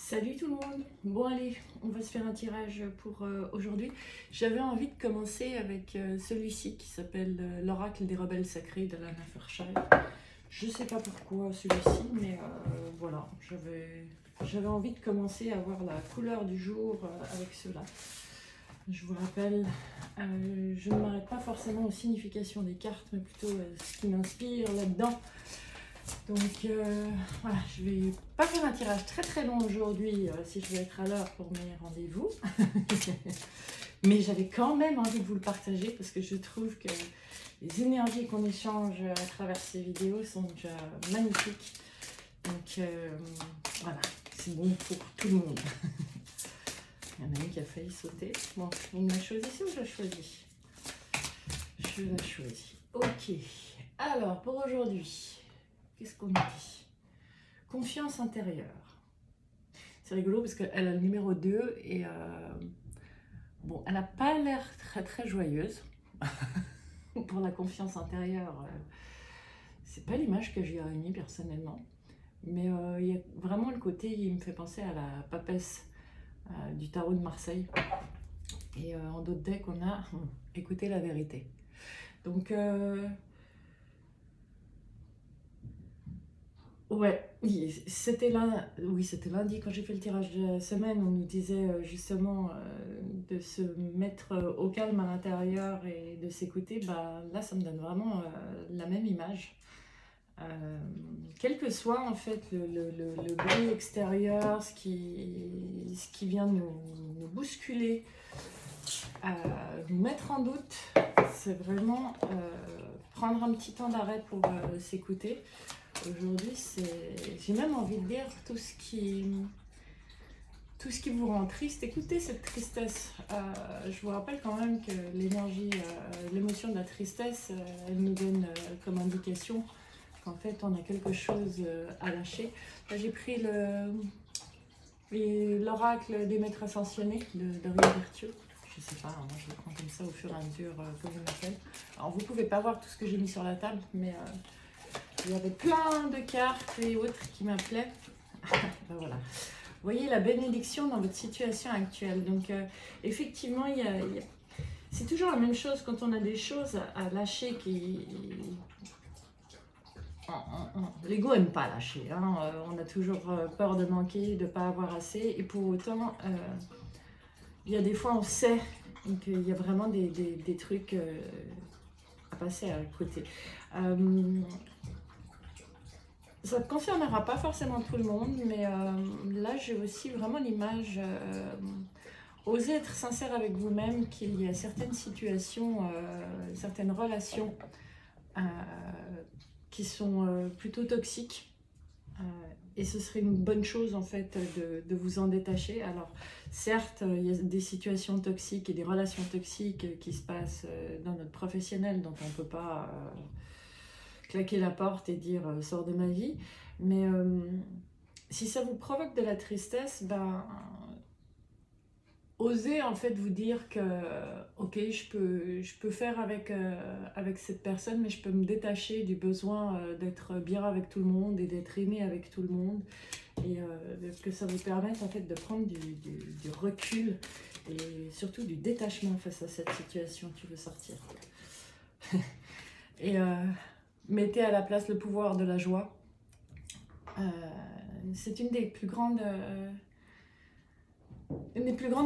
Salut tout le monde. Bon allez, on va se faire un tirage pour aujourd'hui. J'avais envie de commencer avec celui-ci qui s'appelle l'Oracle des Rebelles Sacrés d'Alan Afershire. Je sais pas pourquoi celui-ci, mais voilà, j'avais envie de commencer à voir la couleur du jour avec cela. Je vous rappelle, je ne m'arrête pas forcément aux significations des cartes, mais plutôt ce qui m'inspire là-dedans. Donc voilà, je vais pas faire un tirage très long aujourd'hui si je veux être à l'heure pour mes rendez-vous. Mais j'avais quand même envie de vous le partager parce que je trouve que les énergies qu'on échange à travers ces vidéos sont déjà magnifiques. Donc voilà, c'est bon pour tout le monde. Il y en a une qui a failli sauter. Bon, on l'a choisi ou je l'ai choisi? Je l'ai choisi. Ok, alors pour aujourd'hui. Qu'est-ce qu'on dit? Confiance intérieure. C'est rigolo parce qu'elle a le numéro 2 et bon, elle n'a pas l'air très joyeuse. Pour la confiance intérieure, c'est pas l'image que j'ai réunie personnellement. Mais il y a vraiment le côté, il me fait penser à la papesse du tarot de Marseille. Et en d'autres decks, on a écouté la vérité. Donc ouais, c'était lundi quand j'ai fait le tirage de la semaine. On nous disait justement de se mettre au calme à l'intérieur et de s'écouter. Bah, là, ça me donne vraiment la même image. Quel que soit en fait le bruit extérieur, ce qui vient nous bousculer, nous mettre en doute, c'est vraiment prendre un petit temps d'arrêt pour s'écouter. Aujourd'hui, j'ai même envie de dire tout ce qui vous rend triste. Écoutez cette tristesse. Je vous rappelle quand même que l'énergie, l'émotion de la tristesse, elle nous donne comme indication qu'en fait on a quelque chose à lâcher. Là, j'ai pris l'oracle des maîtres ascensionnés de Rio Virtue. Je sais pas, moi je le prends comme ça au fur et à mesure comme je m'appelle. Alors vous pouvez pas voir tout ce que j'ai mis sur la table, mais il y avait plein de cartes et autres qui m'appelaient. Ben voilà. Vous voyez la bénédiction dans votre situation actuelle. Donc effectivement, c'est toujours la même chose quand on a des choses à lâcher L'ego n'aime pas lâcher. Hein. On a toujours peur de manquer, de ne pas avoir assez. Et pour autant, il y a des fois on sait qu'il y a vraiment des trucs à passer à côté. Ça ne concernera pas forcément tout le monde, mais là j'ai aussi vraiment l'image, oser être sincère avec vous-même, qu'il y a certaines situations, certaines relations qui sont plutôt toxiques. Et ce serait une bonne chose en fait de vous en détacher. Alors certes, il y a des situations toxiques et des relations toxiques qui se passent dans notre professionnel, donc on ne peut pas claquer la porte et dire sors de ma vie. Mais si ça vous provoque de la tristesse, ben osez en fait vous dire que ok, je peux faire avec cette personne, mais je peux me détacher du besoin d'être bien avec tout le monde et d'être aimé avec tout le monde, et que ça vous permette en fait de prendre du recul et surtout du détachement face à cette situation qui veut sortir. Et mettez à la place le pouvoir de la joie. C'est une des plus grandes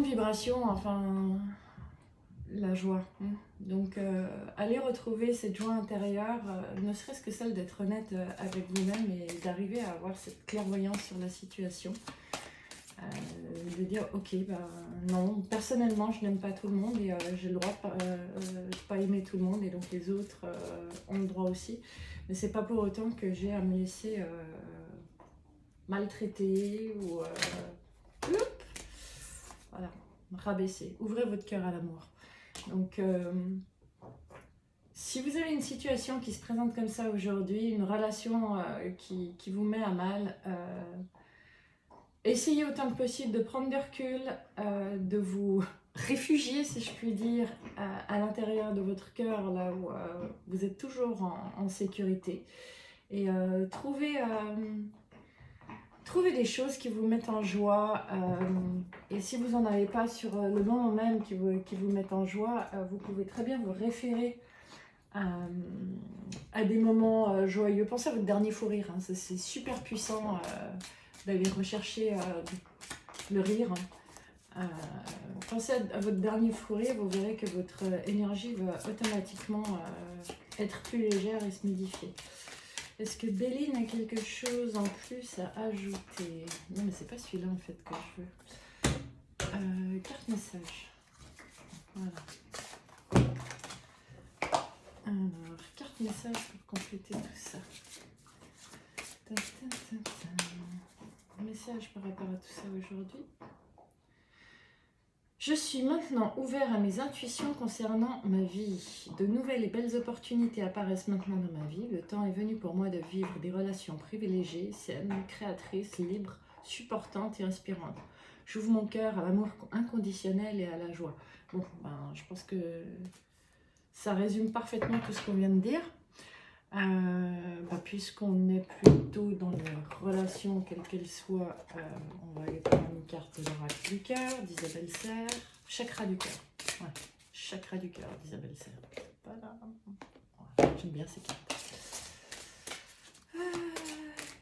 vibrations, enfin, la joie. Donc, allez retrouver cette joie intérieure, ne serait-ce que celle d'être honnête avec vous-même et d'arriver à avoir cette clairvoyance sur la situation. De dire, ok, bah, non, personnellement, je n'aime pas tout le monde et j'ai le droit de pas aimer tout le monde, et donc les autres ont le droit aussi. Mais c'est pas pour autant que j'ai à me laisser maltraiter ou voilà, rabaisser. Ouvrez votre cœur à l'amour. Donc, si vous avez une situation qui se présente comme ça aujourd'hui, une relation qui vous met à mal, essayez autant que possible de prendre du recul, de vous réfugier, si je puis dire, à l'intérieur de votre cœur, là où vous êtes toujours en sécurité. Et trouvez Trouvez des choses qui vous mettent en joie. Et si vous n'en avez pas sur le moment même qui vous mettent en joie, vous pouvez très bien vous référer à des moments joyeux. Pensez à votre dernier fou rire. Hein. C'est super puissant d'aller rechercher le rire. Pensez à votre dernier fou rire. Vous verrez que votre énergie va automatiquement être plus légère et se modifier. Est-ce que Béline a quelque chose en plus à ajouter? Non, mais c'est pas celui-là en fait que je veux. Carte message. Voilà. Alors, carte message pour compléter tout ça. Message par rapport à tout ça aujourd'hui. Je suis maintenant ouvert à mes intuitions concernant ma vie. De nouvelles et belles opportunités apparaissent maintenant dans ma vie. Le temps est venu pour moi de vivre des relations privilégiées, saines, créatrices, libres, supportantes et inspirantes. J'ouvre mon cœur à l'amour inconditionnel et à la joie. Bon, je pense que ça résume parfaitement tout ce qu'on vient de dire. Puisqu'on est plutôt dans les relations, quelles qu'elles soient, on va aller prendre une carte de l'oracle du cœur d'Isabelle Serre. Chakra du cœur. Ouais. Chakra du cœur d'Isabelle Serre. Voilà. Ouais, j'aime bien ces cartes.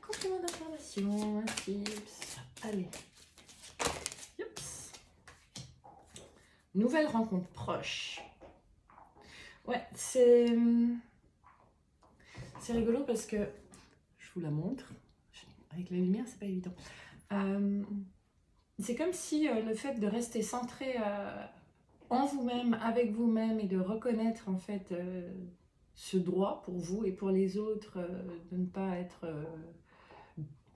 Complément d'information, un tips. Allez. Youps. Nouvelle rencontre proche. Ouais, c'est rigolo parce que je vous la montre. Avec la lumière, c'est pas évident. C'est comme si le fait de rester centré en vous-même, avec vous-même et de reconnaître en fait ce droit pour vous et pour les autres de ne pas être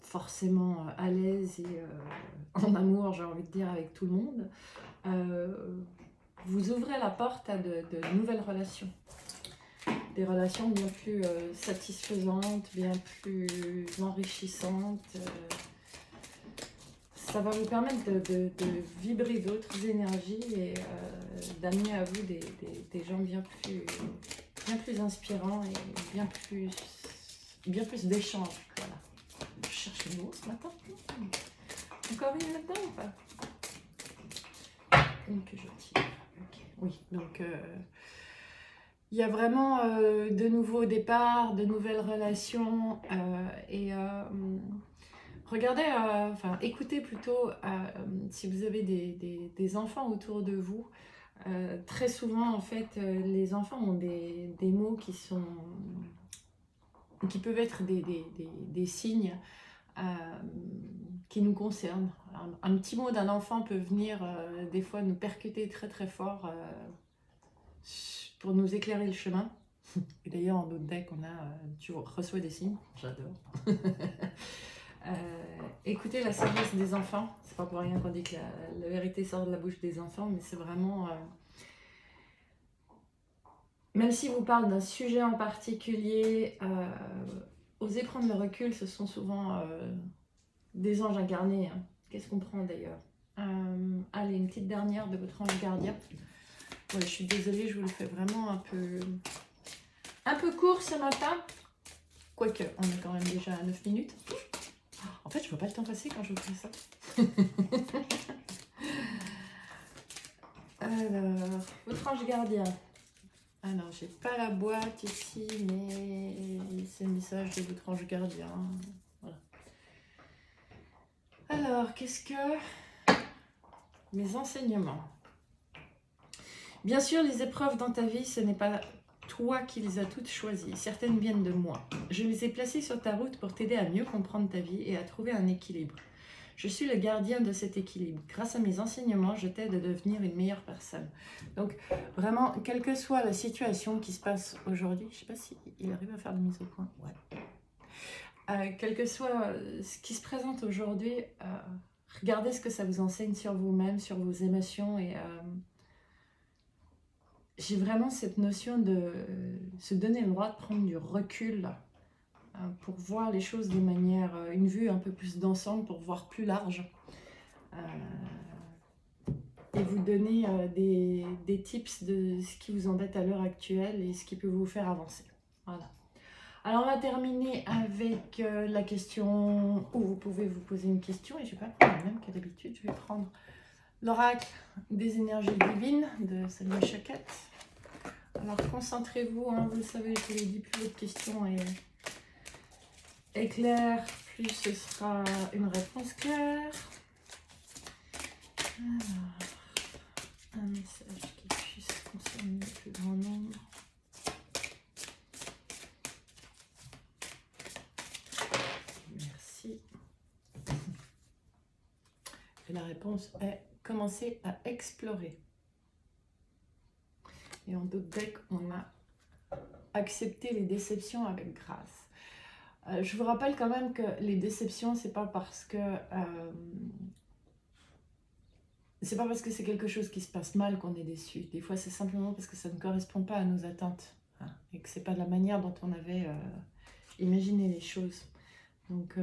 forcément à l'aise et en amour, j'ai envie de dire, avec tout le monde, vous ouvrez la porte à de nouvelles relations. Des relations bien plus satisfaisantes, bien plus enrichissantes. Ça va vous permettre de vibrer d'autres énergies et d'amener à vous des gens bien plus inspirants et bien plus d'échanges. Voilà. Je cherche le mot ce matin. Encore une là-dedans ou pas? Une que je tire. Okay. Oui, donc il y a vraiment de nouveaux départs, de nouvelles relations regardez, écoutez plutôt si vous avez des enfants autour de vous. Très souvent, en fait, les enfants ont des mots qui peuvent être des signes qui nous concernent. Un petit mot d'un enfant peut venir des fois nous percuter très très fort pour nous éclairer le chemin. Et d'ailleurs, en notre deck, tu reçois des signes. J'adore. Écoutez la sagesse des enfants. C'est pas pour rien qu'on dit que la vérité sort de la bouche des enfants, mais c'est vraiment... même si vous parlez d'un sujet en particulier, osez prendre le recul, ce sont souvent des anges incarnés. Hein. Qu'est-ce qu'on prend d'ailleurs? Allez, une petite dernière de votre ange gardien. Ouais, je suis désolée, je vous le fais vraiment un peu court ce matin. Quoique, on est quand même déjà à 9 minutes. En fait, je ne vois pas le temps passer quand je vous fais ça. Alors, votre ange gardien. Alors, j'ai pas la boîte ici, mais c'est le message de votre ange gardien. Voilà. Alors, qu'est-ce que... Mes enseignements. Bien sûr, les épreuves dans ta vie, ce n'est pas toi qui les as toutes choisies. Certaines viennent de moi. Je les ai placées sur ta route pour t'aider à mieux comprendre ta vie et à trouver un équilibre. Je suis le gardien de cet équilibre. Grâce à mes enseignements, je t'aide à devenir une meilleure personne. Donc, vraiment, quelle que soit la situation qui se passe aujourd'hui, je ne sais pas s'il arrive à faire la mise au point. Ouais. Quel que soit ce qui se présente aujourd'hui, regardez ce que ça vous enseigne sur vous-même, sur vos émotions et... j'ai vraiment cette notion de se donner le droit de prendre du recul pour voir les choses de manière, une vue un peu plus d'ensemble, pour voir plus large. Et vous donner des tips de ce qui vous embête à l'heure actuelle et ce qui peut vous faire avancer. Voilà. Alors, on va terminer avec la question où vous pouvez vous poser une question. Et je ne vais pas prendre la même que d'habitude. Je vais prendre l'oracle des énergies divines de Salma Chakat. Alors, concentrez-vous. Hein, vous le savez, je vous l'ai dit, plus votre question est claire, plus ce sera une réponse claire. Alors, un message qui puisse concerner le plus grand nombre. Merci. Et la réponse est commencer à explorer. Et en d'autres decks, on a accepté les déceptions avec grâce. Je vous rappelle quand même que les déceptions, c'est pas parce que c'est quelque chose qui se passe mal qu'on est déçu. Des fois, c'est simplement parce que ça ne correspond pas à nos attentes, hein, et que c'est pas de la manière dont on avait imaginé les choses. Donc,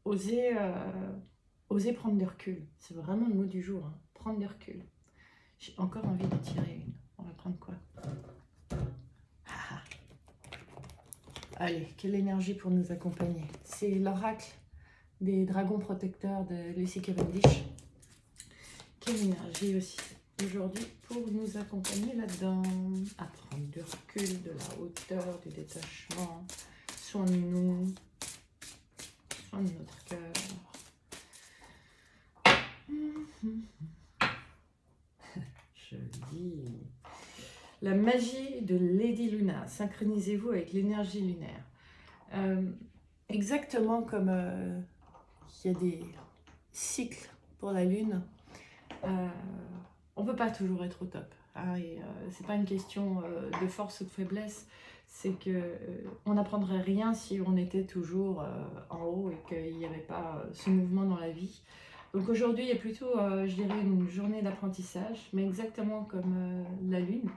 oser prendre du recul. C'est vraiment le mot du jour, hein, prendre du recul. J'ai encore envie de tirer une. On va prendre quoi? Allez, quelle énergie pour nous accompagner? C'est l'oracle des dragons protecteurs de Lucy Cavendish. Quelle énergie aussi aujourd'hui pour nous accompagner là-dedans? À prendre du recul, de la hauteur, du détachement, soin de nous, soin de notre cœur. Je dis la magie de Lady Luna. Synchronisez-vous avec l'énergie lunaire. Exactement comme il y a des cycles pour la lune, on ne peut pas toujours être au top. Hein, et c'est pas une question de force ou de faiblesse, c'est que on n'apprendrait rien si on était toujours en haut et qu'il n'y avait pas ce mouvement dans la vie. Donc aujourd'hui, il y a plutôt, je dirais, une journée d'apprentissage, mais exactement comme la lune.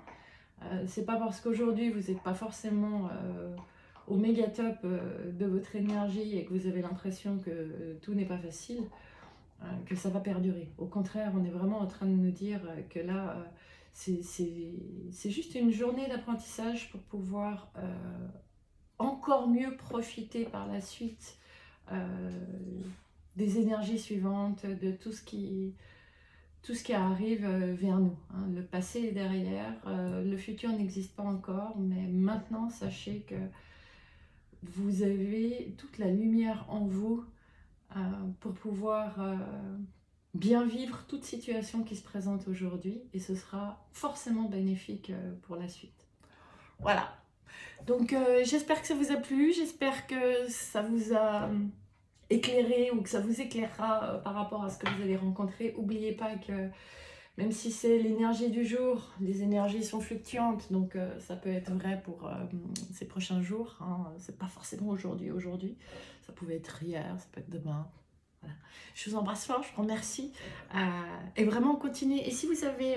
C'est pas parce qu'aujourd'hui vous n'êtes pas forcément au méga top de votre énergie et que vous avez l'impression que tout n'est pas facile, que ça va perdurer. Au contraire, on est vraiment en train de nous dire que là, c'est juste une journée d'apprentissage pour pouvoir encore mieux profiter par la suite des énergies suivantes, de tout ce qui arrive vers nous. Hein. Le passé est derrière, le futur n'existe pas encore, mais maintenant, sachez que vous avez toute la lumière en vous pour pouvoir bien vivre toute situation qui se présente aujourd'hui, et ce sera forcément bénéfique pour la suite. Voilà. Donc j'espère que ça vous a plu, j'espère que ça vous a éclairé ou que ça vous éclairera par rapport à ce que vous allez rencontrer. N'oubliez pas que même si c'est l'énergie du jour, les énergies sont fluctuantes, donc ça peut être vrai pour ces prochains jours. Hein. C'est pas forcément aujourd'hui, ça pouvait être hier, ça peut être demain. Voilà. Je vous embrasse fort, je vous remercie. Et vraiment, continuez. Et si vous avez,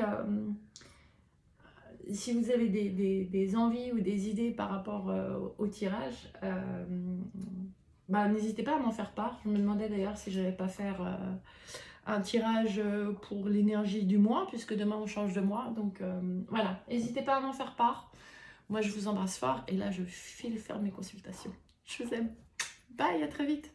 des envies ou des idées par rapport au tirage, n'hésitez pas à m'en faire part. Je me demandais d'ailleurs si je n'allais pas faire un tirage pour l'énergie du mois, puisque demain on change de mois. Donc voilà, n'hésitez pas à m'en faire part. Moi, je vous embrasse fort. Et là, je file faire mes consultations. Je vous aime. Bye, à très vite.